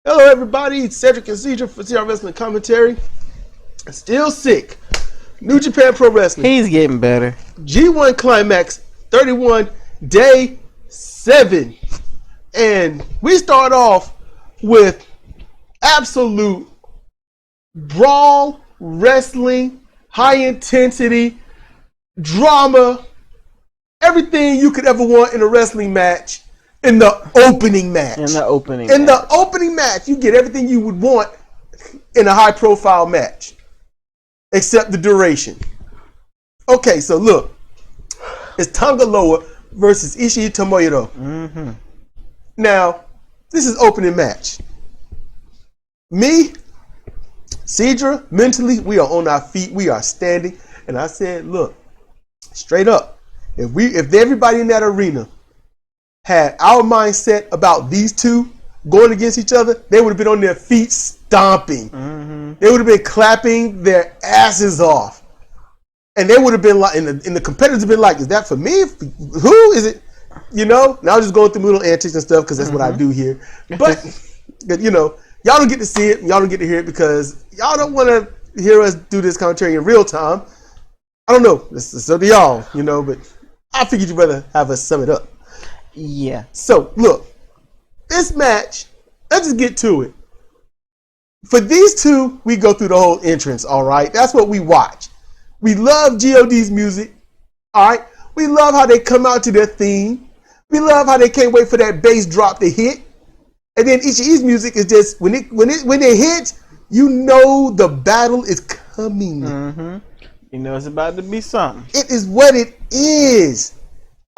Hello, everybody. It's Cedric and Cedric for CR Wrestling Commentary. Still sick. New Japan Pro Wrestling. He's getting better. G1 Climax 31, Day 7. And we start off with absolute brawl, wrestling, high intensity, drama, everything you could ever want in a wrestling match. In the opening match. In the opening match, you get everything you would want in a high-profile match, except the duration. Okay, so look, it's Tanga Loa versus Ishii Tomohiro. Mm-hmm. Now, this is opening match. Me, Cedra, mentally, we are on our feet. We are standing, and I said, look, straight up, if everybody in that arena had our mindset about these two going against each other, they would have been on their feet stomping. Mm-hmm. They would have been clapping their asses off. And they would have been like, and the competitors have been like, is that for me? Who is it? You know? Now I'm just going through little antics and stuff because that's what I do here. But, you know, y'all don't get to see it. Y'all don't get to hear it because y'all don't want to hear us do this commentary in real time. I don't know. It's up to y'all, you know, but I figured you'd rather have us sum it up. Yeah. So, look, this match, let's just get to it. For these two, we go through the whole entrance, all right? That's what we watch. We love G.O.D's music, all right? We love how they come out to their theme. We love how they can't wait for that bass drop to hit. And then Ishii's music is just, when it hits, you know the battle is coming. Mm-hmm. You know it's about to be something. It is what it is.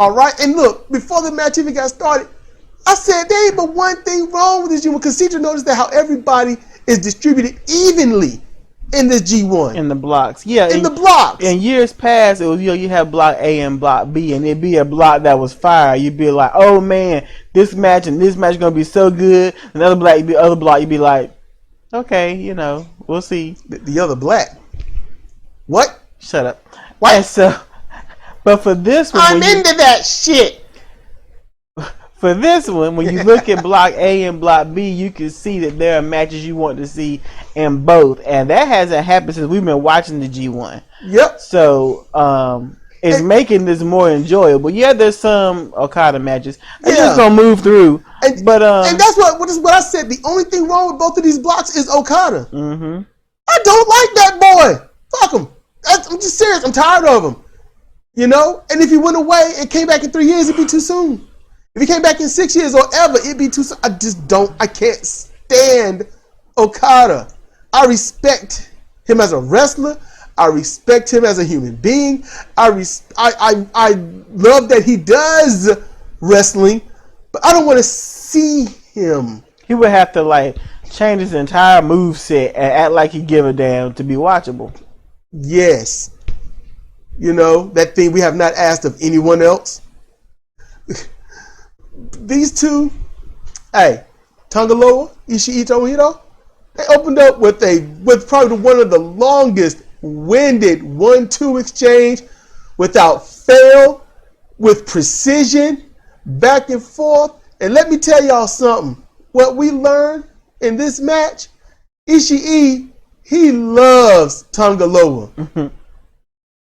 All right, and look, before the match even got started, I said there ain't but one thing wrong with this G1 because Cedric noticed that how everybody is distributed evenly in this G1. In the blocks, yeah. In the blocks. In years past, it was you have block A and block B, and it'd be a block that was fire. You'd be like, oh man, this match and this match is gonna be so good. Another block, the other block, you'd be like, okay, you know, we'll see. The other black. What? Shut up. What? And so. But for this one, I'm into that shit. For this one, when you look at Block A and Block B, you can see that there are matches you want to see in both, and that hasn't happened since we've been watching the G1. Yep. So it's making this more enjoyable. Yeah, there's some Okada matches. They're just gonna move through. And that's what I said. The only thing wrong with both of these blocks is Okada. Mm-hmm. I don't like that boy. Fuck him. I'm just serious. I'm tired of him. You know, and if he went away and came back in 3 years, it'd be too soon. If he came back in 6 years or ever, it'd be too soon. I can't stand Okada. I respect him as a wrestler. I respect him as a human being. I love that he does wrestling, but I don't want to see him. He would have to change his entire moveset and act like he give a damn to be watchable. Yes. You know, that thing we have not asked of anyone else. These two, hey, Tanga Loa, Ishii Tomohiro, they opened up with probably one of the longest winded 1-2 exchange without fail, with precision, back and forth. And let me tell y'all something. What we learned in this match, Ishii, he loves Tanga Loa.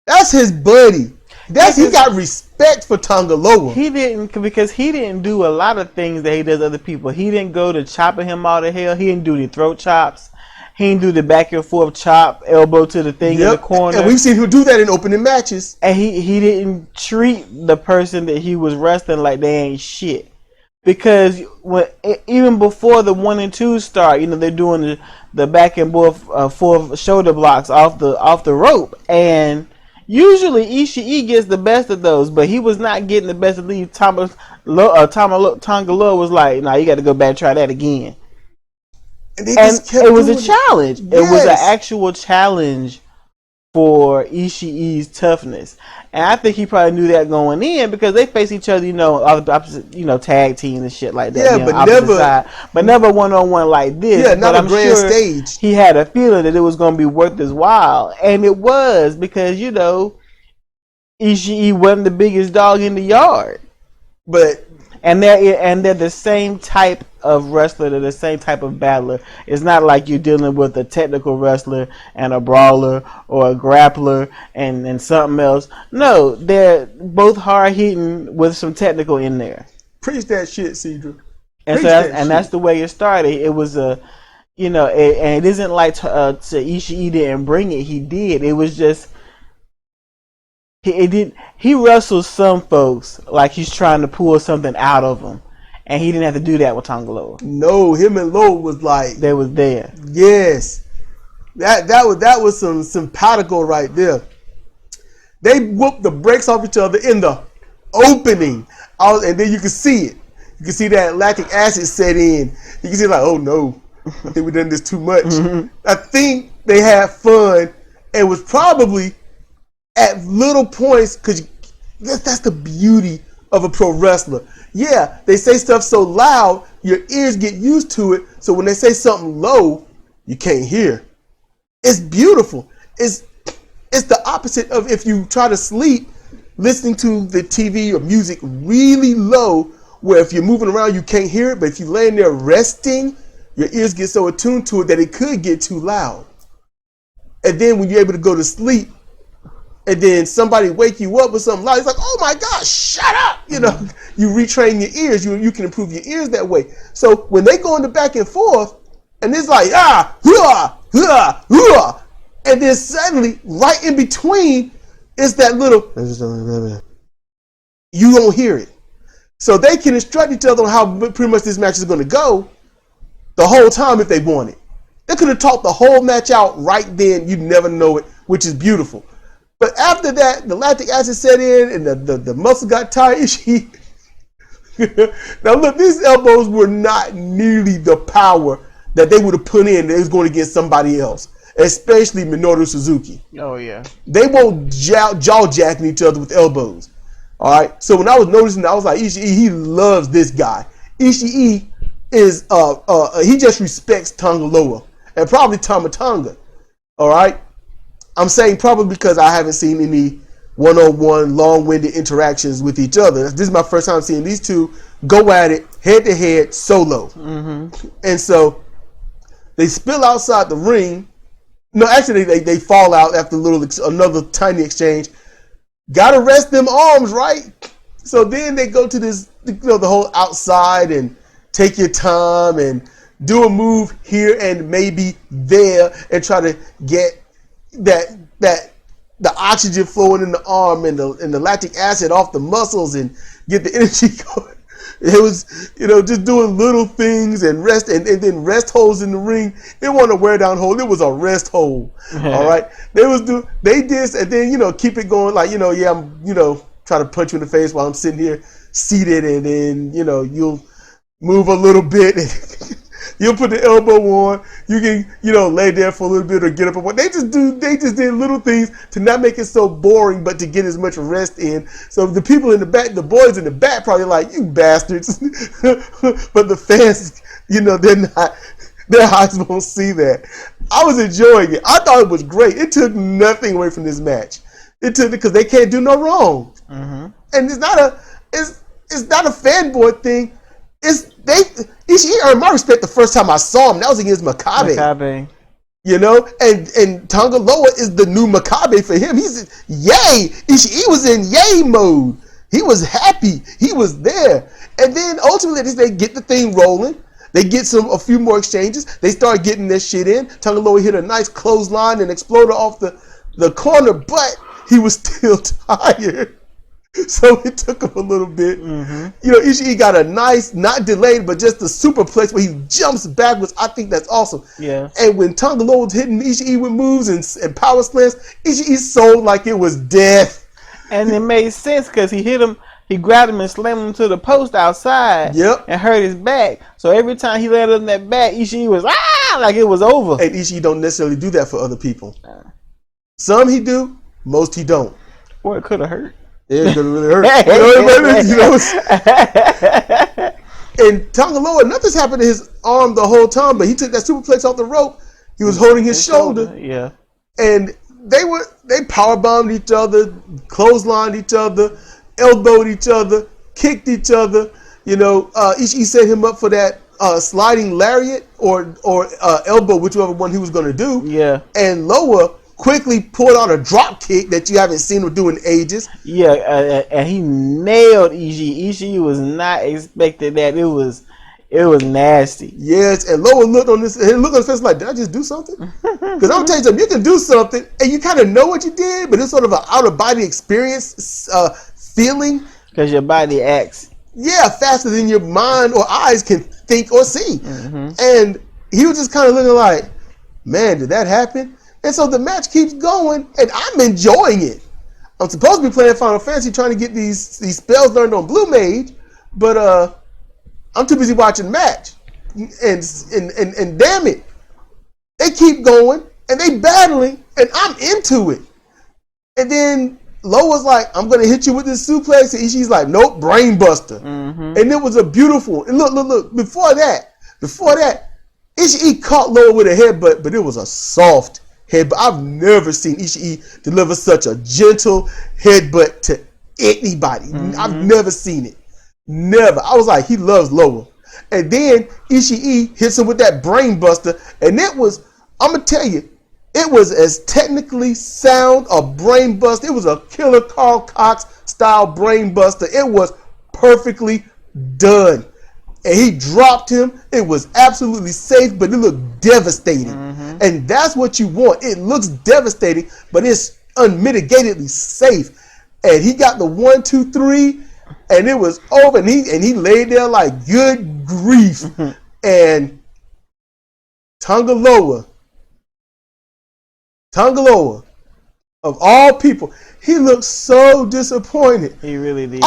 That's his buddy. He got respect for Tanga Loa. He didn't do a lot of things that he does other people. He didn't go to chopping him all to hell. He didn't do the throat chops. He didn't do the back and forth chop, elbow to the thing in the corner. And we've seen him do that in opening matches. And he didn't treat the person that he was wrestling like they ain't shit. Because even before the 1 and 2 start, you know, they're doing the back and forth shoulder blocks off the rope, and usually Ishii gets the best of those, but he was not getting the best of these. Tanga Loa was like, nah, you got to go back and try that again. And it was a challenge. Yes. It was an actual challenge for Ishii's toughness. And I think he probably knew that going in because they face each other, you know, opposite, you know, tag teams and shit like that. Yeah, but never one-on-one like this. Yeah, not a grand stage. He had a feeling that it was going to be worth his while. And it was because, you know, Ishii wasn't the biggest dog in the yard. But And they're the same type of wrestler. They're the same type of battler. It's not like you're dealing with a technical wrestler and a brawler or a grappler and something else. No, they're both hard hitting with some technical in there. Preach that shit, Cedra. And that's the way it started. It was and it isn't like Ishii didn't bring it. He did. It was just he wrestles some folks like he's trying to pull something out of them, and he didn't have to do that with Tonga Loa. No, him and Loa was like they was there. Yes, that was some simpatico right there. They whooped the brakes off each other in the opening, and then you can see it. You can see that lactic acid set in. You can see like, oh no, I think we've done this too much. I think they had fun and was probably at little points, because that's the beauty of a pro wrestler. Yeah, they say stuff so loud, your ears get used to it, so when they say something low, you can't hear. It's beautiful. It's the opposite of if you try to sleep listening to the TV or music really low, where if you're moving around you can't hear it, but if you're laying there resting, your ears get so attuned to it that it could get too loud. And then when you're able to go to sleep, and then somebody wake you up with something loud, it's like, oh my gosh, shut up! You retrain your ears. You can improve your ears that way. So when they go into back and forth, and it's like, and then suddenly, right in between, it's that little, you don't hear it. So they can instruct each other on how pretty much this match is going to go the whole time if they want it. They could have talked the whole match out right then. You'd never know it, which is beautiful. But after that, the lactic acid set in and the muscle got tired. Now look, these elbows were not nearly the power that they would have put in that it was going against somebody else, especially Minoru Suzuki. Oh, yeah. They won't jaw jacking each other with elbows. All right. So when I was noticing, I was like, Ishii, he loves this guy. Ishii is he just respects Tonga Loa and probably Tama Tonga. All right. I'm saying probably because I haven't seen any one-on-one long-winded interactions with each other. This is my first time seeing these two go at it head-to-head solo. Mm-hmm. And so they spill outside the ring. No, actually they fall out after another tiny exchange. Gotta rest them arms, right? So then they go to this, the whole outside and take your time and do a move here and maybe there and try to get the oxygen flowing in the arm and the lactic acid off the muscles and get the energy going. It was, just doing little things and rest and then rest holes in the ring. It wasn't a wear down hole. It was a rest hole. All right. They did, and then, keep it going. Like, I'm, try to punch you in the face while I'm sitting here seated, and then, you'll move a little bit and you'll put the elbow on. You can, lay there for a little bit or get up. And they just did little things to not make it so boring, but to get as much rest in. So the people in the back, the boys in the back, probably like, you bastards. But the fans, their eyes won't see that. I was enjoying it. I thought it was great. It took nothing away from this match. It took it because they can't do no wrong. Mm-hmm. And it's not a fanboy thing. Ishii earned my respect the first time I saw him. That was against Makabe. And Tonga Loa is the new Makabe for him. He's yay. Ishii was in yay mode. He was happy. He was there. And then ultimately they get the thing rolling. They get a few more exchanges. They start getting their shit in. Tonga Loa hit a nice clothesline and exploded off the corner, but he was still tired. So it took him a little bit. Mm-hmm. Ishii got a nice, not delayed, but just a superplex where he jumps backwards. I think that's awesome. Yeah. And when Tonga Loa was hitting Ishii with moves and power slams, Ishii sold like it was death. And it made sense because he hit him, he grabbed him and slammed him to the post outside. Yep. And hurt his back. So every time he landed on that back, Ishii was like it was over. And Ishii don't necessarily do that for other people. Some he do, most he don't. Well, it could have hurt. It's gonna really hurt. And Tonga Loa, nothing's happened to his arm the whole time, but he took that superplex off the rope. He was holding his shoulder. Yeah. And they power bombed each other, clotheslined each other, elbowed each other, kicked each other. You know, Ishii set him up for that sliding lariat or elbow, whichever one he was going to do. Yeah. And Loa quickly pulled on a drop kick that you haven't seen him do in ages. Yeah, and he nailed Ishii. Ishii was not expecting that. It was nasty. Yes, and Loa looked on his face like, did I just do something? Because I'm telling you something, you can do something and you kind of know what you did, but it's sort of an out of body experience feeling. Because your body acts. Yeah, faster than your mind or eyes can think or see. Mm-hmm. And he was just kind of looking like, man, did that happen? And so the match keeps going, and I'm enjoying it. I'm supposed to be playing Final Fantasy trying to get these spells learned on Blue Mage, but I'm too busy watching the match. And damn it, they keep going, and they battling, and I'm into it. And then Loa's like, I'm going to hit you with this suplex. And Ishii's like, nope, brain buster. Mm-hmm. And it was a beautiful, and look, before that, Ishii caught Loa with a headbutt, but it was a soft headbutt. I've never seen Ishii deliver such a gentle headbutt to anybody. Mm-hmm. I've never seen it. Never. I was like, he loves Loa. And then Ishii hits him with that brain buster, and it was, I'm going to tell you, it was as technically sound a brain buster. It was a Killer Carl Cox style brain buster. It was perfectly done. And he dropped him. It was absolutely safe, but it looked devastating. Mm-hmm. And that's what you want. It looks devastating, but it's unmitigatedly safe. And he got the 1, 2, 3, and it was over. And he laid there like, good grief. Mm-hmm. And Tangaloa, of all people, he looked so disappointed. He really did.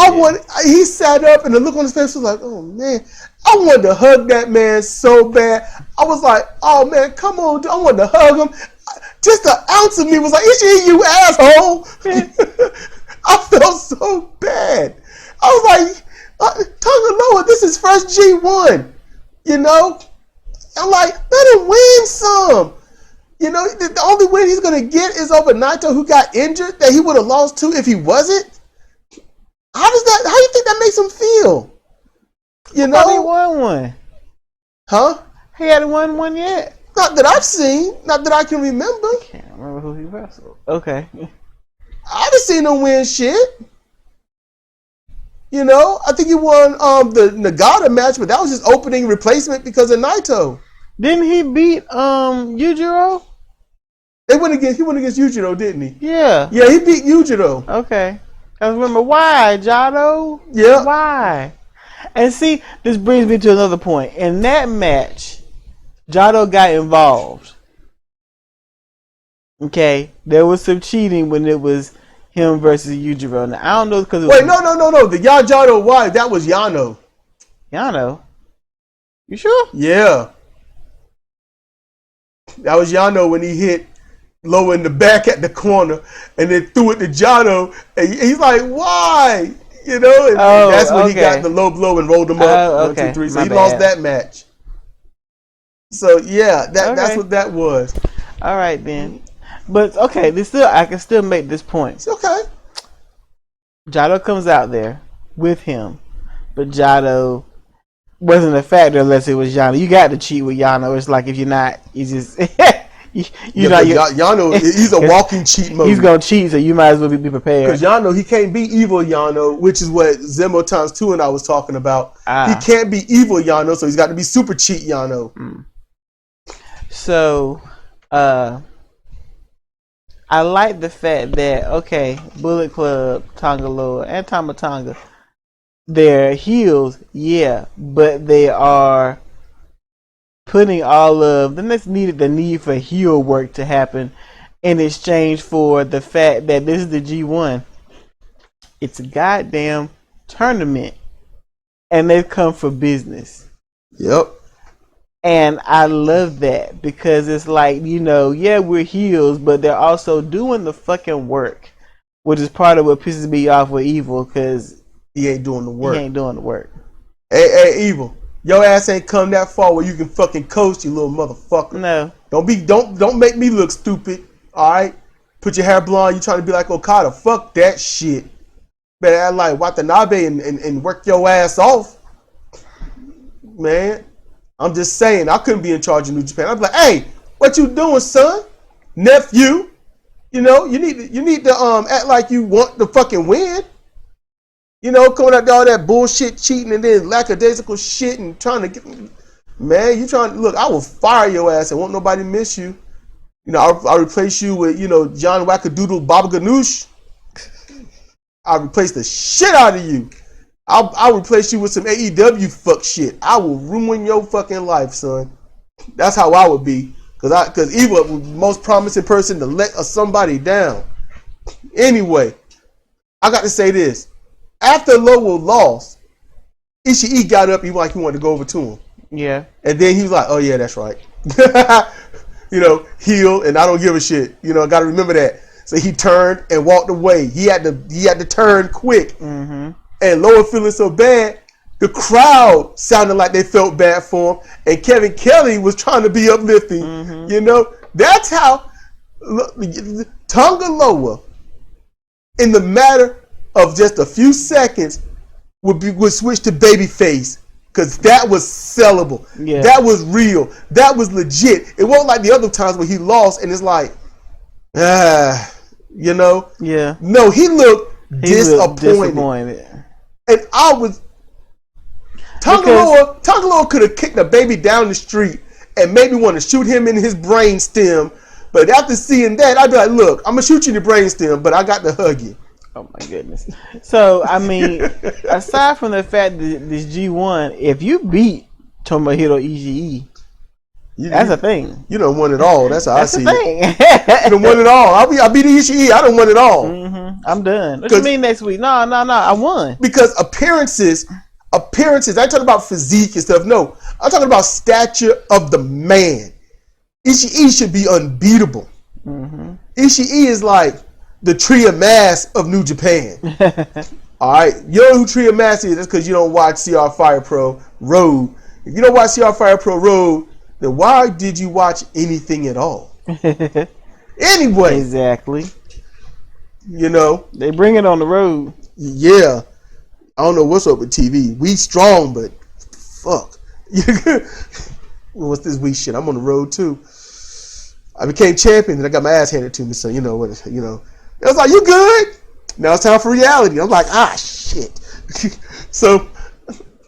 He sat up and the look on his face was like, oh man, I wanted to hug that man so bad. I was like, oh man, come on, I wanted to hug him. Just an ounce of me was like, Ishii, you asshole. I felt so bad. I was like, Tangaloa, this is first G1. You know? I'm like, let him win some. You know, the only win he's going to get is over Naito, who got injured, that he would have lost to if he wasn't. How do you think that makes him feel? You know? He won one. Huh? He hadn't won one yet. Not that I've seen. Not that I can remember. I can't remember who he wrestled. Okay. I haven't seen him win shit. You know, I think he won the Nagata match, but that was his opening replacement because of Naito. Didn't he beat Yujiro? He went against Yujiro, didn't he? Yeah. Yeah, he beat Yujiro. Okay. I remember why, Jado? Yeah. Why? And see, this brings me to another point. In that match, Jado got involved. Okay, there was some cheating when it was him versus Yujiro. Now, I don't know because wait, no. The Jado wife, that was Yano. Yano? You sure? Yeah. That was Yano when he hit Loa in the back at the corner and then threw it to Jado. And he's like, why? You know, and that's when he got the low blow and rolled him up. 1, 2, 3. So he lost that match. So yeah, that's what that was. All right then. But okay, I can still make this point. It's okay. Jado comes out there with him, but Jado wasn't a factor unless it was Yano. You got to cheat with Yano. It's like if you're not, you just Yano, he's a walking cheat mode. He's gonna cheat, so you might as well be prepared. Because Yano, he can't be evil Yano, which is what Zemo times 2 and I was talking about. He can't be evil Yano, so he's got to be super cheat Yano. So, I like the fact that Bullet Club, Tangaloa, and Tamatanga, they're heels, yeah, but they are putting all of the need for heel work to happen in exchange for the fact that this is the G1. It's a goddamn tournament, and they've come for business. Yep. And I love that because it's like, yeah, we're heels, but they're also doing the fucking work, which is part of what pisses me off with Evil because he ain't doing the work. Hey, Evil, your ass ain't come that far where you can fucking coast, you little motherfucker. No. Don't make me look stupid. All right, put your hair blonde. You trying to be like Okada? Fuck that shit. Better act like Watanabe and work your ass off. Man, I'm just saying, I couldn't be in charge of New Japan. I'd be like, hey, what you doing, son? Nephew? You know, you need to act like you want to fucking win. You know, coming out there all that bullshit, cheating, and then lackadaisical shit and trying to get... Man, you trying to... Look, I will fire your ass and won't nobody miss you. You know, I'll replace you with, you know, John Wackadoodle Baba Ganoush. I'll replace the shit out of you. I'll replace you with some AEW fuck shit. I will ruin your fucking life, son. That's how I would be. Because Eva was the most promising person to let somebody down. Anyway, I got to say this. After Lowo lost, Ishii got up, he wanted to go over to him. Yeah. And then he was like, oh yeah, that's right. You know, heel, and I don't give a shit. You know, I got to remember that. So he turned and walked away. He had to turn quick. Mm-hmm. And Lower feeling so bad, the crowd sounded like they felt bad for him. And Kevin Kelly was trying to be uplifting. Mm-hmm. You know, that's how Tonga Loa, in the matter of just a few seconds, would switch to babyface. Because that was sellable. Yeah. That was real. That was legit. It wasn't like the other times where he lost and it's like, you know? Yeah. No, he looked disappointed. And I was... Tonga Loa could have kicked the baby down the street and made me want to shoot him in his brain stem. But after seeing that, I'd be like, look, I'm going to shoot you in the brain stem, but I got to hug you. Oh my goodness. So, I mean, aside from the fact that this G1, if you beat Tomohiro Ishii, that's a thing. You done won it all. That's how I see it. You done won it all. I beat Ishii. I done won it all. Mm-hmm. I'm done. What do you mean next week? No. I won. Because appearances, I ain't talking about physique and stuff. No. I'm talking about stature of the man. Ishii should be unbeatable. Mm-hmm. Ishii is like the tree of mass of New Japan. All right, you know who tree of mass is? That's because you don't watch CR Fire Pro Road. If you don't watch CR Fire Pro Road, then why did you watch anything at all? Anyway, exactly. You know they bring it on the road. Yeah, I don't know what's up with TV. We strong, but fuck. What's this we shit? I'm on the road too. I became champion, and I got my ass handed to me. So you know what? You know. It was like, you good? Now it's time for reality. I'm like, shit. So,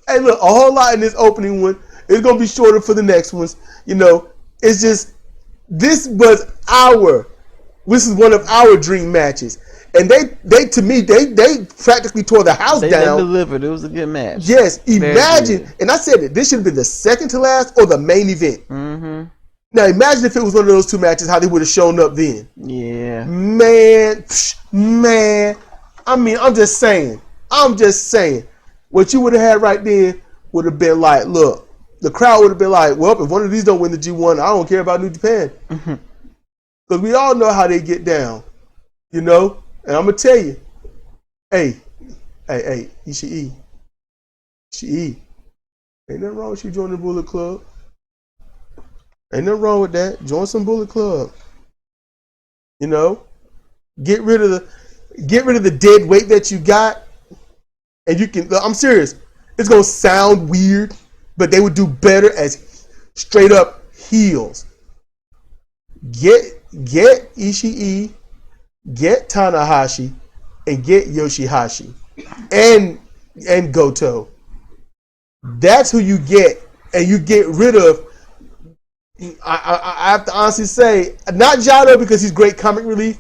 hey, look, a whole lot in this opening one. It's going to be shorter for the next ones. You know, it's just, this is one of our dream matches. And they to me, they practically tore the house down. They delivered. It was a good match. Yes, imagine, and I said it, this should have been the second to last or the main event. Mm-hmm. Now imagine if it was one of those two matches, how they would have shown up then. Yeah. Man. I mean, I'm just saying. What you would have had right then would have been like, look, the crowd would have been like, well, if one of these don't win the G1, I don't care about New Japan. Because we all know how they get down. You know? And I'm going to tell you, hey, Ishii. Ain't nothing wrong with you joining the Bullet Club. Ain't nothing wrong with that. Join some Bullet Club. You know, get rid of the dead weight that you got, and you can. I'm serious. It's gonna sound weird, but they would do better as straight up heels. Get Ishii, get Tanahashi, and get Yoshihashi, and Goto. That's who you get, and you get rid of. I have to honestly say, not Jado because he's great comic relief,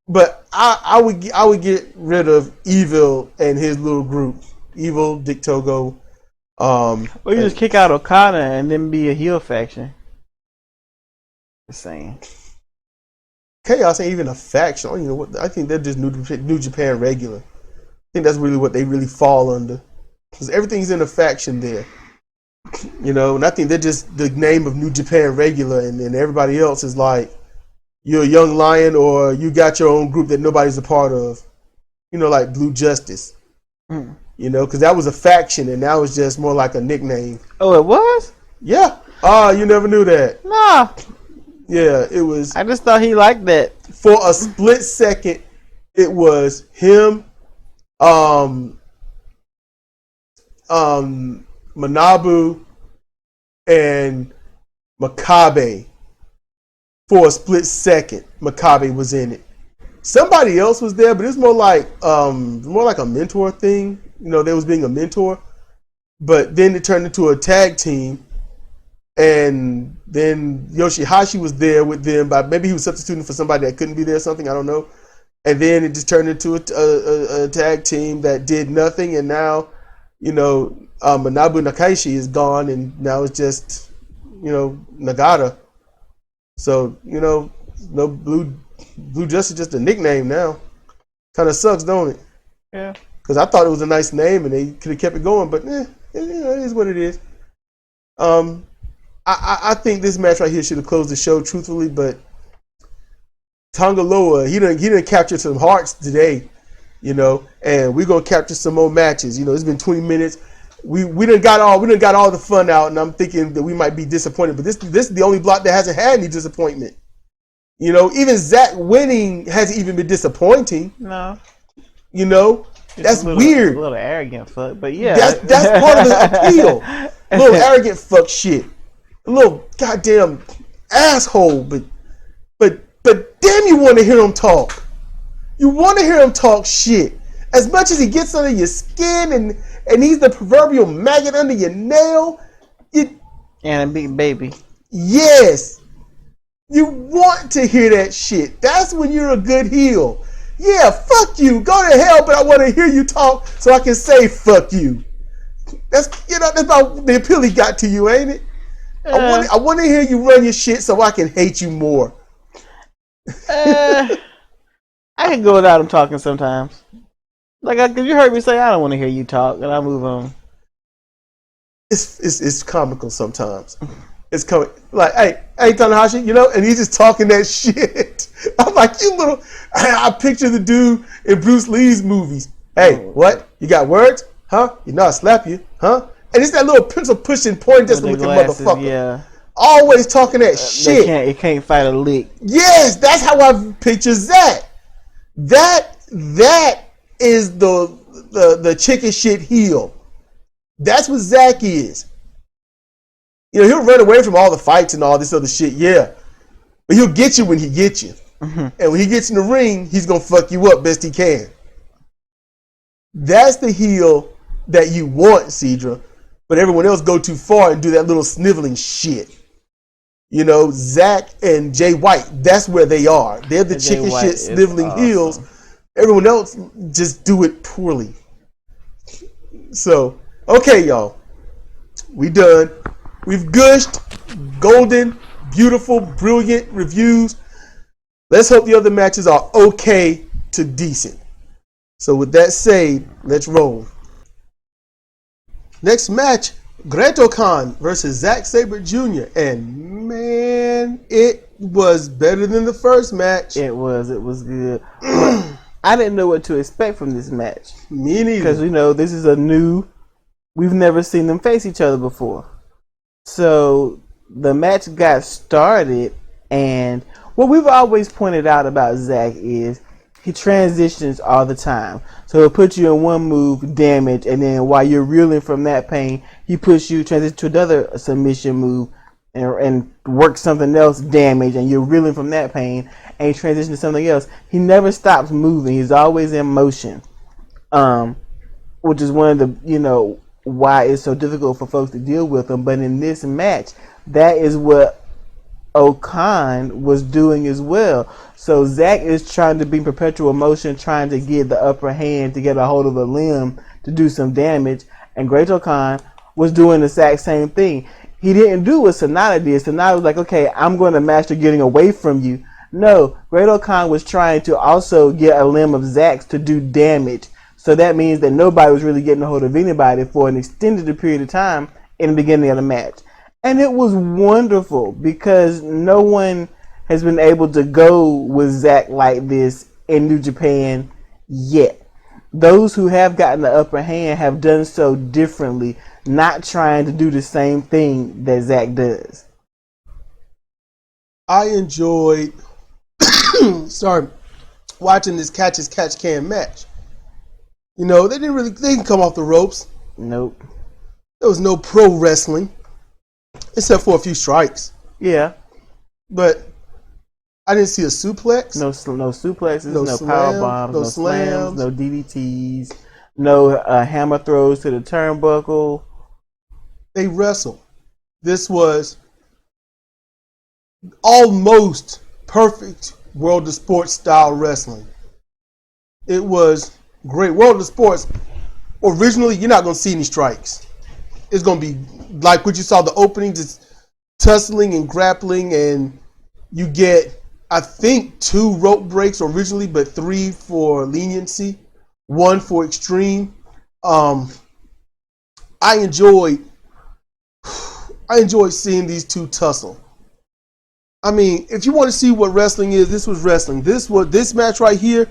but I would get rid of Evil and his little group, Evil, Dick Togo. Or you just kick out Okada and then be a heel faction. Just saying. Chaos ain't even a faction. You know what? I think they're just New Japan regular. I think that's really what they really fall under, because everything's in a faction there. You know, and I think they're just the name of New Japan regular, and everybody else is like, you're a young lion or you got your own group that nobody's a part of. You know, like Blue Justice. Mm. You know, because that was a faction and now it's just more like a nickname. Oh, it was? Yeah. You never knew that. Nah. Yeah, it was. I just thought he liked that. For a split second, it was him, Manabu and Makabe for a split second. Makabe was in it. Somebody else was there, but it's more like a mentor thing. You know, they was being a mentor. But then it turned into a tag team. And then Yoshihashi was there with them, but maybe he was substituting for somebody that couldn't be there or something, I don't know. And then it just turned into a tag team that did nothing, and now, you know, Manabu Nakaishi is gone, and now it's just, you know, Nagata. So, you know, no Blue Justice is just a nickname now. Kind of sucks, don't it? Yeah. Because I thought it was a nice name, and they could have kept it going, but you know, it is what it is. I think this match right here should have closed the show, truthfully, but Tongaloa, he done captured some hearts today, you know, and we're gonna capture some more matches. You know, it's been 20 minutes. We done got all the fun out, and I'm thinking that we might be disappointed, but this is the only block that hasn't had any disappointment. You know, even Zack winning hasn't even been disappointing. No. You know, that's weird. A little arrogant fuck, but yeah. That's part of the appeal. A little arrogant fuck shit. A little goddamn asshole, but damn, you want to hear him talk. You want to hear him talk shit. As much as he gets under your skin and he's the proverbial maggot under your nail. And a big baby. Yes. You want to hear that shit. That's when you're a good heel. Yeah, fuck you. Go to hell, but I want to hear you talk so I can say fuck you. That's about the appeal he got to you, ain't it? I want to hear you run your shit so I can hate you more. I can go without him talking sometimes. Like, cause you heard me say I don't want to hear you talk, and I move on. It's comical sometimes. It's coming like, hey Tanahashi, you know, and he's just talking that shit. I'm like, you little. I picture the dude in Bruce Lee's movies. Hey, what? You got words? Huh? You know I slap you? Huh? And it's that little pencil pushing, pointing just looking motherfucker. Yeah. Always talking that shit. It can't fight a lick. Yes, that's how I picture Zack. That is the chicken shit heel. That's what Zack is. You know, he'll run away from all the fights and all this other shit, yeah. But he'll get you when he gets you. Mm-hmm. And when he gets in the ring, he's gonna fuck you up best he can. That's the heel that you want, Cedra. But everyone else go too far and do that little sniveling shit. You know, Zack and Jay White, that's where they are. They're the chicken shit sniveling heels. Everyone else just do it poorly. So, okay, y'all. We done. We've gushed golden, beautiful, brilliant reviews. Let's hope the other matches are okay to decent. So with that said, let's roll. Next match, Greto Khan versus Zack Sabre Jr. And man, it was better than the first match. It was good. I didn't know what to expect from this match. Me neither. Because, you know, this is we've never seen them face each other before. So the match got started, and what we've always pointed out about Zack is he transitions all the time. So he'll put you in one move, damage, and then while you're reeling from that pain, he puts you transition to another submission move and works something else, damage, and you're reeling from that pain, and he transitions to something else. He never stops moving. He's always in motion, which is one of the, you know, why it's so difficult for folks to deal with him. But in this match, that is what O'Khan was doing as well. So Zack is trying to be in perpetual motion, trying to get the upper hand, to get a hold of a limb to do some damage. And Great O'Khan was doing the exact same thing. He didn't do what Sonata did. Sonata was like, okay, I'm going to master getting away from you. No, Great O'Khan was trying to also get a limb of Zack's to do damage. So that means that nobody was really getting a hold of anybody for an extended period of time in the beginning of the match. And it was wonderful because no one has been able to go with Zack like this in New Japan yet. Those who have gotten the upper hand have done so differently, not trying to do the same thing that Zack does. I enjoyed watching this catch as catch can match. You know, they didn't come off the ropes. Nope. there was no pro wrestling except for a few strikes. Yeah. But I didn't see a suplex. No suplexes, no slam, power bombs, no no slams, slams, no DDTs, no hammer throws to the turnbuckle. They wrestled. This was almost perfect World of Sports style wrestling. It was great. World of Sports, originally, you're not going to see any strikes. It's going to be like what you saw the opening, just tussling and grappling, and you get, I think, 2 rope breaks originally, but 3 for leniency, 1 for extreme. I enjoyed seeing these two tussle. I mean, if you want to see what wrestling is, this was wrestling. This match right here,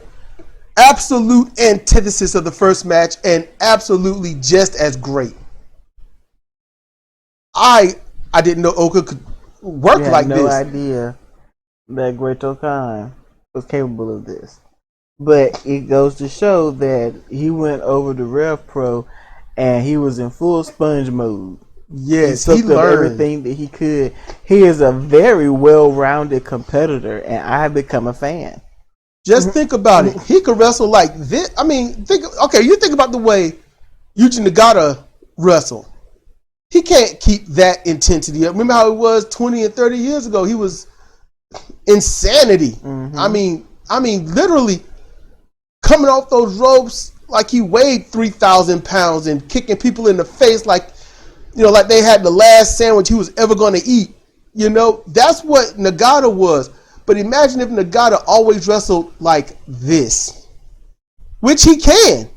absolute antithesis of the first match, and absolutely just as great. I didn't know Oka could work like this. No idea that Great Khan was capable of this. But it goes to show that he went over to Rev Pro and he was in full sponge mode. Yes, he learned everything that he could. He is a very well-rounded competitor, and I have become a fan. Just think about it. He could wrestle like this. I mean, you think about the way Yuji Nagata wrestled. He can't keep that intensity up. Remember how it was 20 and 30 years ago? He was insanity. Mm-hmm. I mean, literally coming off those ropes like he weighed 3,000 pounds and kicking people in the face like they had the last sandwich he was ever going to eat. That's what Nagata was. But imagine if Nagata always wrestled like this, which he can.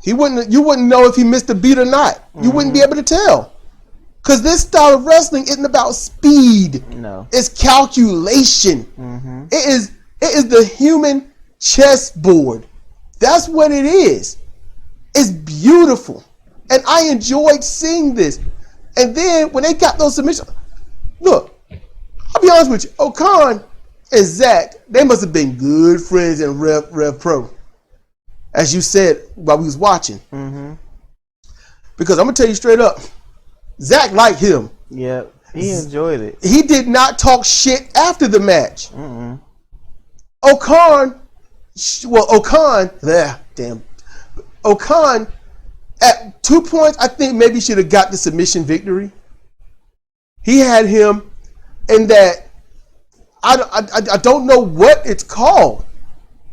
You wouldn't know if he missed a beat or not. Mm-hmm. You wouldn't be able to tell. Because this style of wrestling isn't about speed. No. It's calculation. Mm-hmm. It is the human chessboard. That's what it is. It's beautiful. And I enjoyed seeing this. And then when they got those submissions, look, I'll be honest with you, Okan and Zach, they must have been good friends in Rev Pro. As you said while we was watching. Mm-hmm. Because I'm going to tell you straight up, Zach liked him. Yeah, he enjoyed it. He did not talk shit after the match. Mm-mm. Okan, at 2 points, I think maybe should have got the submission victory. He had him in that, I don't know what it's called,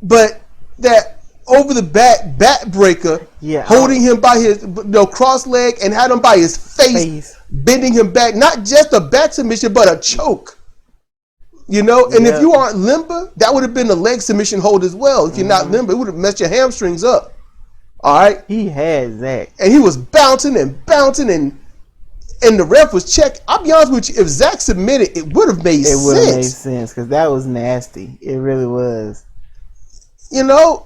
but that over the back breaker, holding him by his cross leg and had him by his face, bending him back. Not just a back submission, but a choke. And if you aren't limber, that would have been a leg submission hold as well. If you're not limber, it would have messed your hamstrings up. All right? He had Zach. And he was bouncing and the ref was checked. I'll be honest with you, if Zach submitted, it would have made sense. It would have made sense because that was nasty. It really was.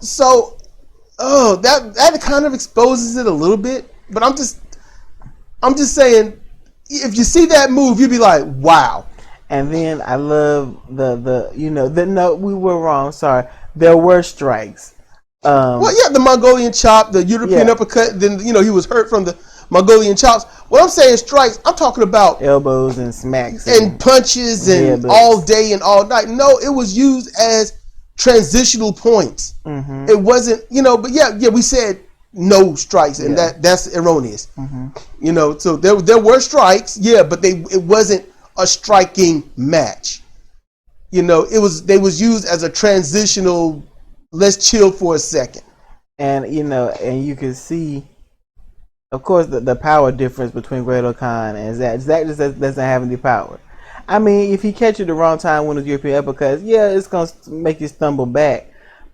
So that kind of exposes it a little bit. But I'm just saying, if you see that move, you'd be like, wow. And then I love no, we were wrong. Sorry, there were strikes. The Mongolian chop, the European uppercut. Then he was hurt from the Mongolian chops. When I'm saying strikes, I'm talking about elbows and smacks and punches and all day and all night. No, it was used as transitional points. Mm-hmm. It wasn't, but we said no strikes, and that's erroneous. Mm-hmm. So there were strikes, but it wasn't a striking match. They was used as a transitional. Let's chill for a second. And and you can see, of course, the power difference between Great Khan and Zach. Zach just doesn't have any power. I mean, if he catch you the wrong time when it's European uppercuts, it's gonna make you stumble back.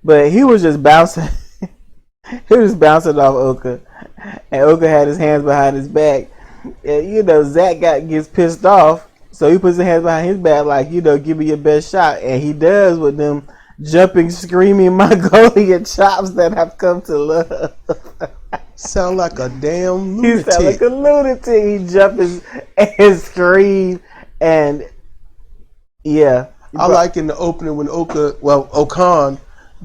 But he was just bouncing. He was bouncing off Oka, and Oka had his hands behind his back. And, Zach gets pissed off, so he puts his hands behind his back, like give me your best shot, and he does with them jumping, screaming Mongolian chops that I've come to love. Sound like a damn lunatic. He sound like a lunatic. He jumps and screams. And I like in the opening when Okan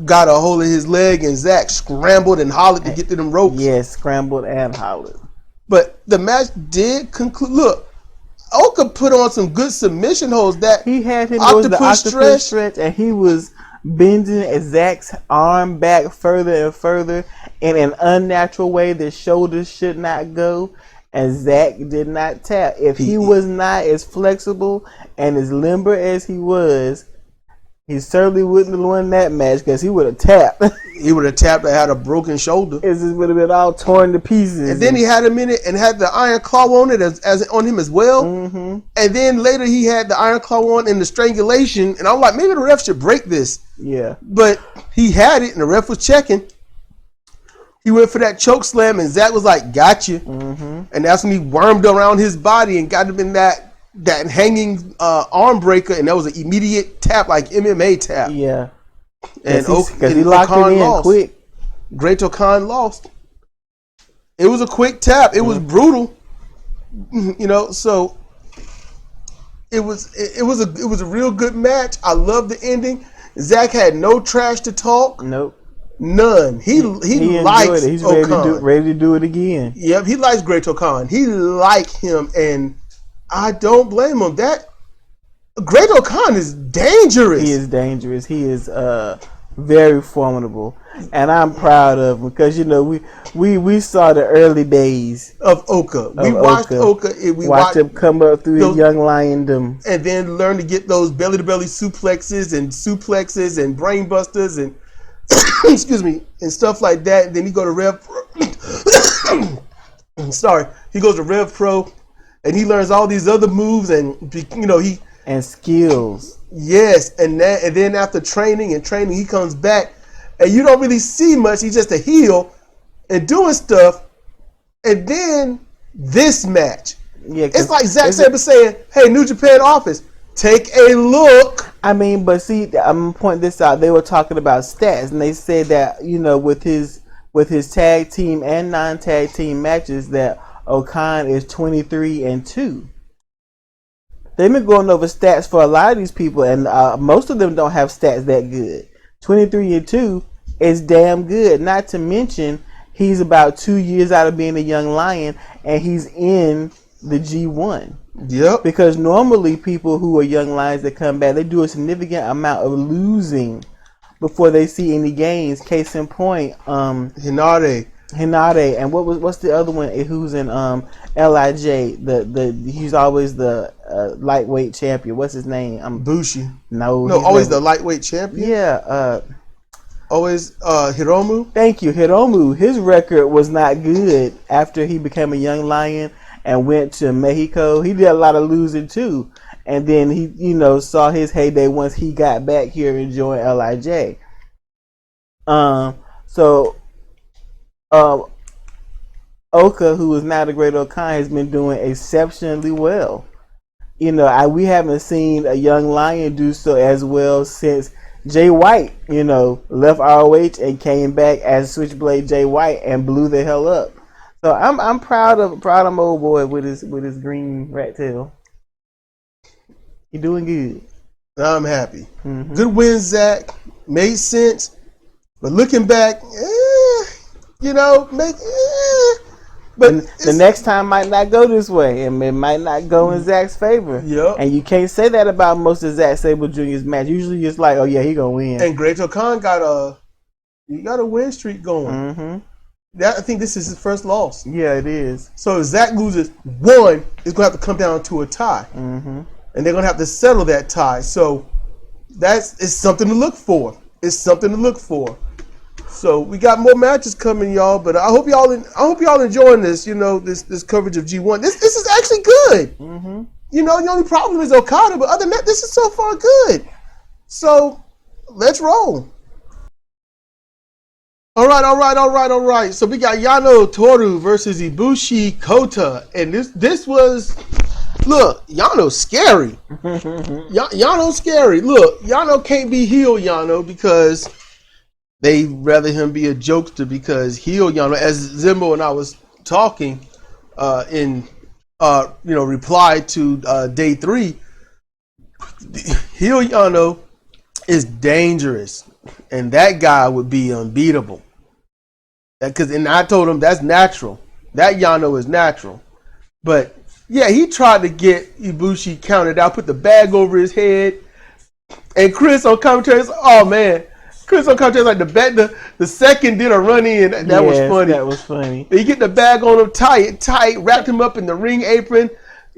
got a hold of his leg and Zach scrambled and hollered to get to them ropes. Yes, scrambled and hollered. But the match did conclude. Look, Oka put on some good submission holds. That he had him doing the octopus stretch, and he was bending Zach's arm back further and further in an unnatural way. The shoulders should not go, and Zach did not tap. If he was not as flexible and as limber as he was, he certainly wouldn't have won that match because he would have tapped. He would have tapped and had a broken shoulder. It would have been all torn to pieces. And then he had him in it and had the iron claw on it as on him as well. Mm-hmm. And then later he had the iron claw on and the strangulation. And I'm like, maybe the ref should break this. Yeah. But he had it and the ref was checking. He went for that choke slam and Zach was like, got you. Mm-hmm. And that's when he wormed around his body and got him in that hanging arm breaker, and that was an immediate tap, like MMA tap. Yeah, and because he locked it in lost. Quick. Great-O-Khan lost. It was a quick tap. It was brutal, So it was a real good match. I love the ending. Zach had no trash to talk. Nope. None. He likes it. He's O'Khan. ready to do it again. Yep, he likes Great-O-Khan. He liked him, and I don't blame him. That Great-O-Khan is dangerous. He is dangerous. He is very formidable, and I'm proud of him because we saw the early days of Oka. We watched Oka. We watched him come up through his young liondom, and then learn to get those belly to belly suplexes and brain busters and excuse me and stuff like that. And then he go to Rev. He goes to Rev Pro. And he learns all these other moves, and he and skills. Yes, and then after training, he comes back, and you don't really see much. He's just a heel and doing stuff. And then this match, it's like Zack Sabre saying, "Hey, New Japan office, take a look." I mean, but see, I'm gonna point this out. They were talking about stats, and they said that with his tag team and non-tag team matches that O'Khan is 23-2. They've been going over stats for a lot of these people, and most of them don't have stats that good. 23-2 is damn good. Not to mention, he's about 2 years out of being a young lion, and he's in the G1. Yep. Because normally people who are young lions that come back, they do a significant amount of losing before they see any gains. Case in point, Hinade, and what's the other one who's in LIJ? He's always the lightweight champion. What's his name? Bushi. No, always the lightweight champion. Yeah. Always Hiromu. Thank you, Hiromu. His record was not good after he became a young lion and went to Mexico. He did a lot of losing too, and then he saw his heyday once he got back here and joined LIJ. Oka, who is now the Great-O-Khan, has been doing exceptionally well. We haven't seen a young lion do so as well since Jay White, left ROH and came back as Switchblade Jay White and blew the hell up. So I'm proud of my old boy with his green rat tail. He doing good. I'm happy. Mm-hmm. Good win, Zach. Made sense. But looking back, but the next time might not go this way, and it might not go in Zach's favor. Yep. And you can't say that about most of Zack Sabre Jr.'s match. Usually it's like, oh yeah, he gonna win. And Great-O-Khan got a win streak going. Mm-hmm. I think this is his first loss. Yeah, it is. So if Zach loses one, it's gonna have to come down to a tie. Mm-hmm. And they're gonna have to settle that tie. So it's something to look for. So we got more matches coming, y'all. But I hope y'all enjoying this. This coverage of G1. This is actually good. Mm-hmm. The only problem is Okada, but other than that, this is so far good. So let's roll. All right. So we got Yano Toru versus Ibushi Kota, and this was. Look, Yano's scary. Yano's scary. Look, Yano can't be heel Yano because they rather him be a jokester, because heel Yano, as Zimbo and I was talking reply to day 3, heel Yano is dangerous, and that guy would be unbeatable. And I told him that's natural. That Yano is natural. But yeah, he tried to get Ibushi counted out, put the bag over his head. And Chris on commentary is, oh man. Chris on commentary is like the second did a run in. That was funny. That was funny. They get the bag on him tight, wrapped him up in the ring apron.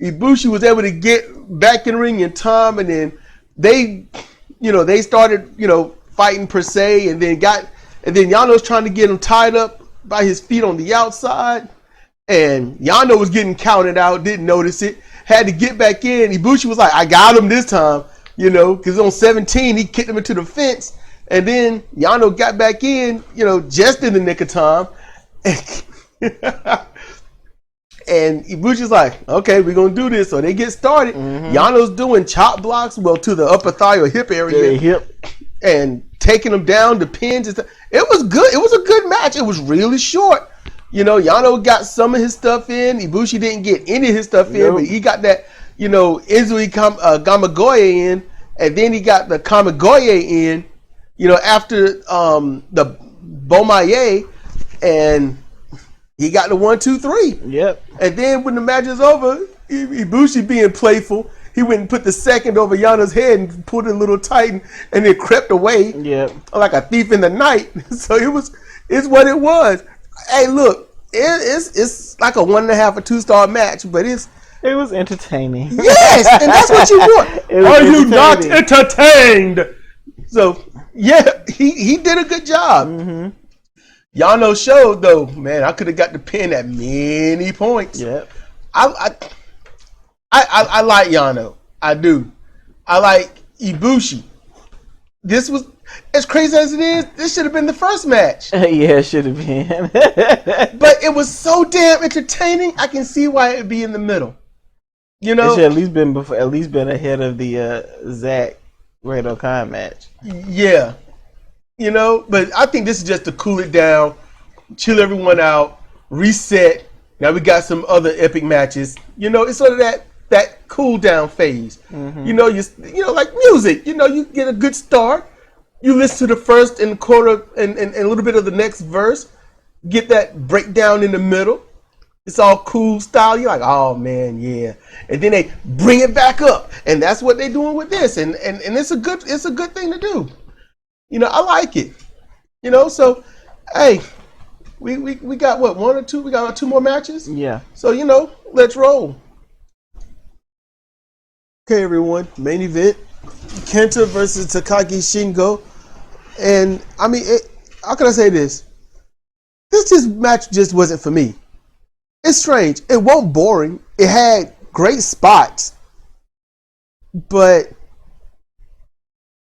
Ibushi was able to get back in the ring in time, and then they started, fighting per se, and then Yano's trying to get him tied up by his feet on the outside, and Yano was getting counted out, didn't notice it, had to get back in. Ibushi was like, I got him this time, because on 17, he kicked him into the fence, and then Yano got back in, just in the nick of time. And Ibushi's like, okay, we're going to do this. So they get started. Mm-hmm. Yano's doing chop blocks, to the upper thigh or hip area. Hip. And taking them down to pins and stuff. It was good. It was a good match. It was really short. Yano got some of his stuff in. Ibushi didn't get any of his stuff in, but he got that, Izui Gamagoye in. And then he got the Kamigoye in, after the Bomaye. And he got the 1, 2, 3. Yep. And then when the match is over, Ibushi being playful, he went and put the second over Yano's head and pulled it a little tight and then crept away. Yep. Like a thief in the night. So it's what it was. Hey, look, it's like a 1.5 or 2-star match, but it was entertaining. Yes, and that's what you want. Are you not entertained? So yeah, he did a good job. Mm-hmm. Yano showed though, man. I could have got the pin at many points. Yep. I like Yano. I do. I like Ibushi. This was as crazy as it is. This should have been the first match. Yeah, it should have been. But it was so damn entertaining. I can see why it'd be in the middle. It should at least been ahead of the Zack Great Khan match. Yeah. But I think this is just to cool it down, chill everyone out, reset. Now we got some other epic matches. It's sort of that cool down phase. Mm-hmm. Like music. You get a good start. You listen to the first and quarter and a little bit of the next verse. Get that breakdown in the middle. It's all cool style. You're like, oh man, yeah. And then they bring it back up, and that's what they're doing with this. And it's a good thing to do. I like it. So, hey, we got what, 1 or 2? We got 2 more matches? Yeah. So, let's roll. Okay, everyone. Main event. Kenta versus Takagi Shingo. And, how can I say this? This match just wasn't for me. It's strange. It wasn't boring. It had great spots. But,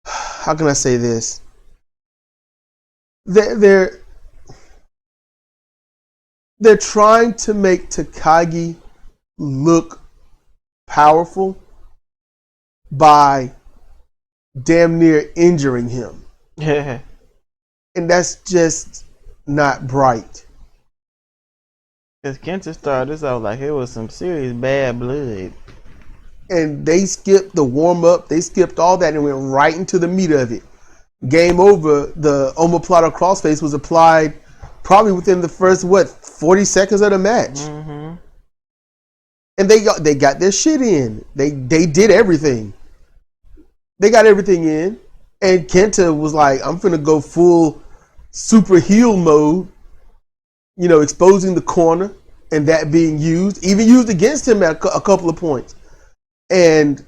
how can I say this? They're trying to make Takagi look powerful by damn near injuring him. Yeah. And that's just not bright. Because Kenta started this out like it was some serious bad blood. And they skipped the warm-up. They skipped all that and went right into the meat of it. Game over, the omoplata crossface was applied probably within the first, 40 seconds of the match. Mm-hmm. And they got their shit in. They did everything. They got everything in. And Kenta was like, I'm finna go full super heel mode, exposing the corner and that being used, even used against him at a couple of points. And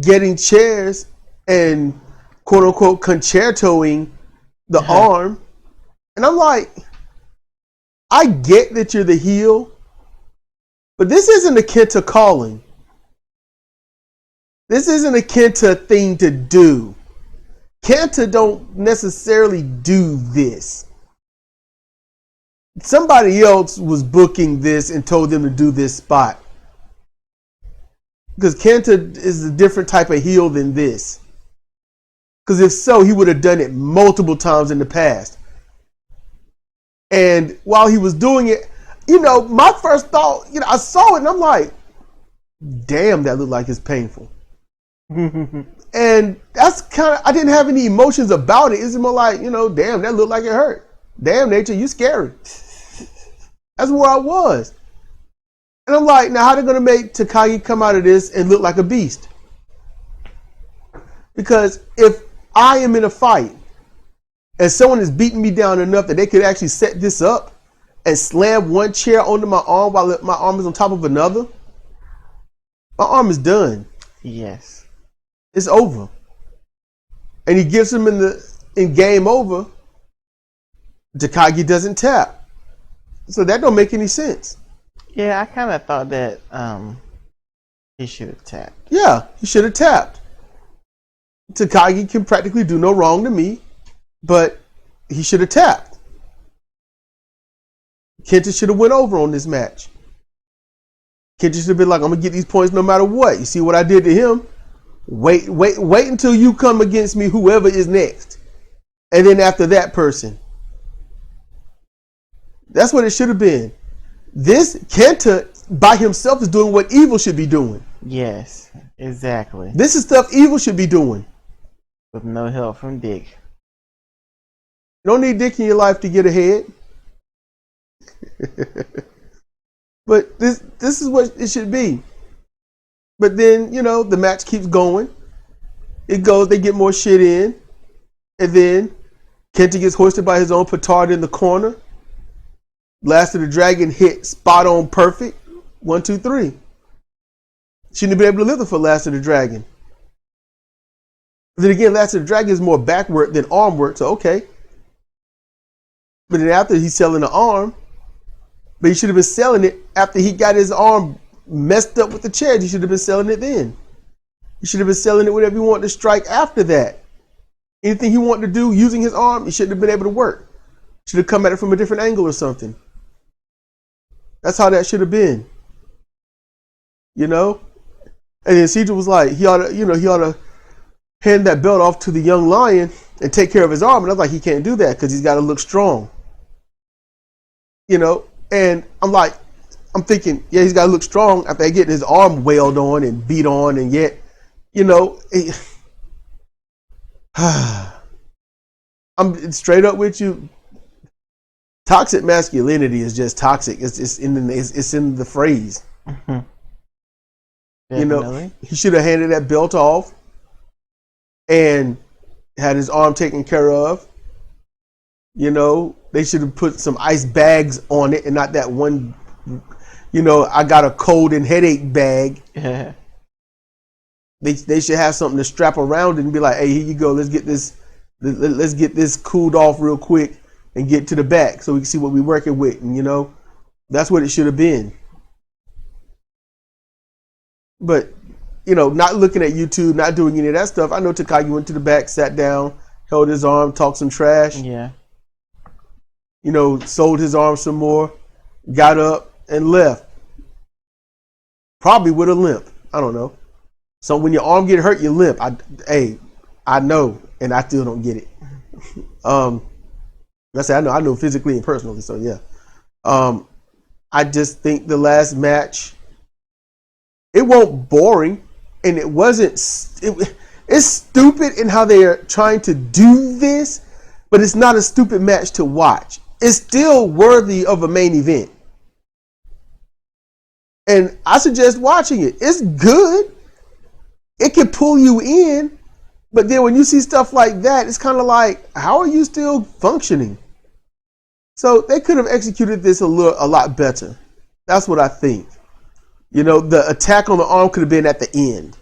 getting chairs and quote unquote concertoing the arm. And I'm like, I get that you're the heel, but this isn't a Kenta calling. This isn't a Kenta thing to do. Kenta don't necessarily do this. Somebody else was booking this and told them to do this spot. Because Kenta is a different type of heel than this. Because if so, he would have done it multiple times in the past. And while he was doing it, my first thought, I saw it and I'm like, damn, that looked like it's painful. And that's I didn't have any emotions about it. It's more like, damn, that looked like it hurt. Damn, Nature, you scary. That's where I was. And I'm like, now how they gonna make Takagi come out of this and look like a beast? Because if I am in a fight and someone is beating me down enough that they could actually set this up and slam one chair onto my arm while my arm is on top of another, my arm is done. Yes. It's over. And he gives him in game over. Takagi doesn't tap. So that don't make any sense. Yeah, I kind of thought that he should have tapped. Yeah, he should have tapped. Takagi can practically do no wrong to me, but he should have tapped. Kenta should have went over on this match. Kenta should have been like, I'm gonna get these points no matter what. You see what I did to him? Wait until you come against me, whoever is next. And then after that person. That's what it should have been. This Kenta by himself is doing what Evil should be doing. Yes, exactly. This is stuff Evil should be doing. With no help from Dick. You don't need Dick in your life to get ahead. But this is what it should be. But then, the match keeps going. It goes, they get more shit in. And then Kenta gets hoisted by his own petard in the corner. Last of the Dragon hit spot on perfect. 1, 2, 3. Shouldn't have been able to live it for Last of the Dragon. But then again, Last of the Dragon is more back work than arm work, so okay. But then after he's selling the arm, but he should have been selling it after he got his arm messed up with the chair. He should have been selling it then. He should have been selling it whatever he wanted to strike after that. Anything he wanted to do using his arm, he shouldn't have been able to work. Should have come at it from a different angle or something. That's how that should have been. And then Cedric was like, he ought to hand that belt off to the young lion and take care of his arm. And I was like, he can't do that because he's got to look strong. And I'm thinking, yeah, he's got to look strong after getting his arm wailed on and beat on, and yet, I'm straight up with you. Toxic masculinity is just toxic. It's in the phrase. Definitely. He should have handed that belt off and had his arm taken care of. They should have put some ice bags on it and not that one, I got a cold and headache bag. Yeah. They should have something to strap around it and be like, hey, here you go. Let's get this cooled off real quick and get to the back so we can see what we're working with. And, that's what it should have been. But, not looking at YouTube, not doing any of that stuff. I know Takagi went to the back, sat down, held his arm, talked some trash. Yeah. Sold his arm some more, got up and left. Probably with a limp. I don't know. So when your arm get hurt, you limp. I know, and I still don't get it. I know physically and personally, so yeah. I just think the last match, it wasn't boring, and it wasn't. It's stupid in how they are trying to do this, but it's not a stupid match to watch. It's still worthy of a main event, and I suggest watching it. It's good. It can pull you in, but then when you see stuff like that, it's kind of like, how are you still functioning? So they could have executed this a lot better. That's what I think. The attack on the arm could have been at the end.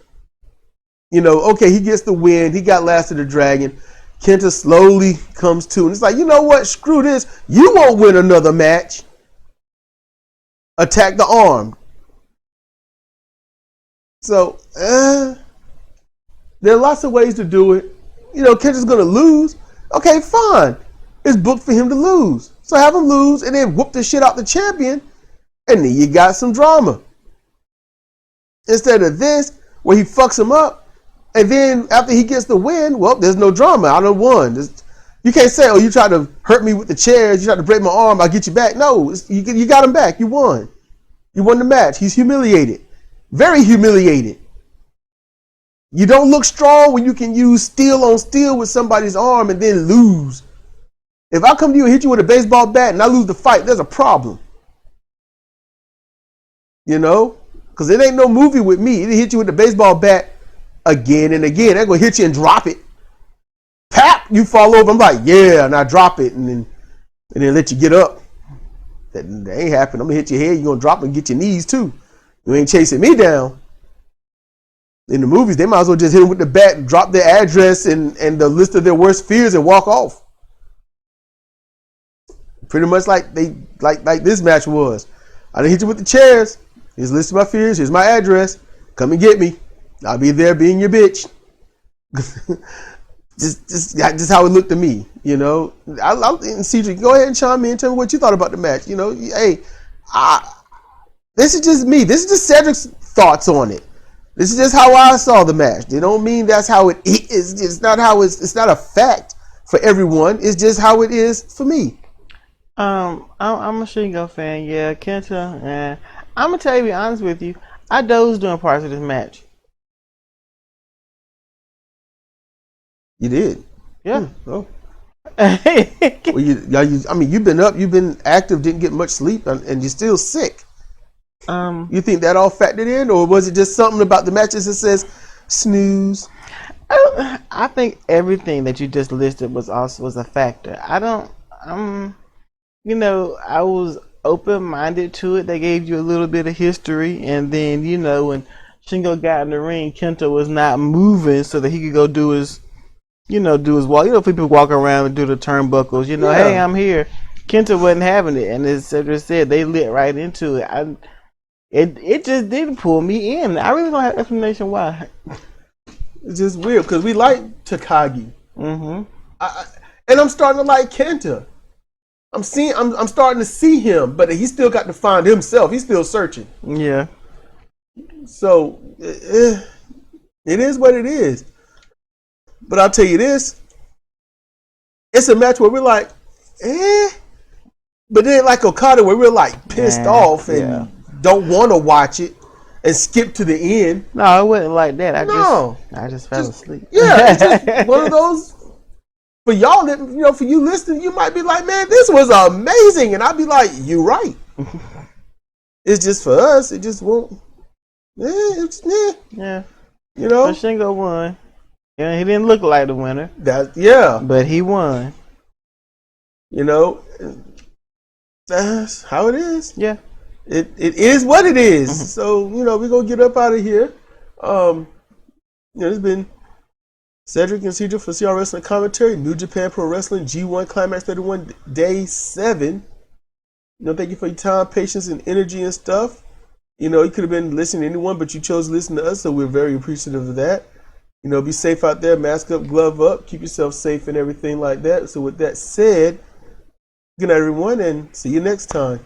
Okay, he gets the win. He got Last of the Dragon. Kenta slowly comes to, and it's like, you know what? Screw this. You won't win another match. Attack the arm. So, there are lots of ways to do it. Kenta's going to lose. Okay, fine. It's booked for him to lose. So have him lose and then whoop the shit out the champion. And then you got some drama. Instead of this, where he fucks him up. And then after he gets the win, well, there's no drama. I done won. You can't say, oh, you tried to hurt me with the chairs. You tried to break my arm. I'll get you back. No, you got him back. You won. You won the match. He's humiliated. Very humiliated. You don't look strong when you can use steel on steel with somebody's arm and then lose. If I come to you and hit you with a baseball bat and I lose the fight, there's a problem. You know, because it ain't no movie with me. It hit you with the baseball bat again and again. They're gonna hit you and drop it. Pap, you fall over. I'm like, yeah, and I drop it and then let you get up. That ain't happening. I'm gonna hit your head. You're gonna drop and get your knees too. You ain't chasing me down. In the movies, they might as well just hit them with the bat and drop their address and the list of their worst fears and walk off. Pretty much like this match was. I didn't hit you with the chairs. Here's a list of my fears. Here's my address. Come and get me. I'll be there being your bitch. just how it looked to me, you know. And CJ, go ahead and chime in. Tell me what you thought about the match. You know, hey, this is just me. This is just Cedric's thoughts on it. This is just how I saw the match. They don't mean that's how it is. It's not how it's not a fact for everyone. It's just how it is for me. I'm a Shingo fan. Yeah, Kenta. And I'm gonna tell you, be honest with you, I dozed during parts of this match. You did. Yeah. Oh. Well, you've been up, you've been active, didn't get much sleep, and you're still sick. You think that all factored in, or was it just something about the matches that says snooze? I think everything that you just listed was a factor. You know, I was open-minded to it. They gave you a little bit of history, and then, you know, when Shingo got in the ring, Kenta was not moving so that he could go do his walk. You know, people walk around and do the turnbuckles. You know, yeah. Hey, I'm here. Kenta wasn't having it, and as Cedric said, they lit right into it. It just didn't pull me in. I really don't have an explanation why. It's just weird because we like Takagi. Mm-hmm. And I'm starting to like Kenta. I'm starting to see him, but he's still got to find himself. He's still searching. Yeah. So it is what it is. But I'll tell you this: it's a match where we're like, but then like Okada, where we're like pissed off and don't want to watch it and skip to the end. No, it wasn't like that. I just fell asleep. Yeah, it's just one of those. For y'all, for you listening, you might be like, man, this was amazing. And I'd be like, you're right. It's just for us, it just won't. Yeah. You know? So Shingo won. Yeah, he didn't look like the winner. But he won. You know, that's how it is. Yeah. It is what it is. Mm-hmm. So, we're going to get up out of here. It's been Cedric and CJ for CR Wrestling Commentary, New Japan Pro Wrestling, G1 Climax 31, Day 7. Thank you for your time, patience, and energy and stuff. You could have been listening to anyone, but you chose to listen to us, so we're very appreciative of that. Be safe out there, mask up, glove up, keep yourself safe and everything like that. So with that said, good night, everyone, and see you next time.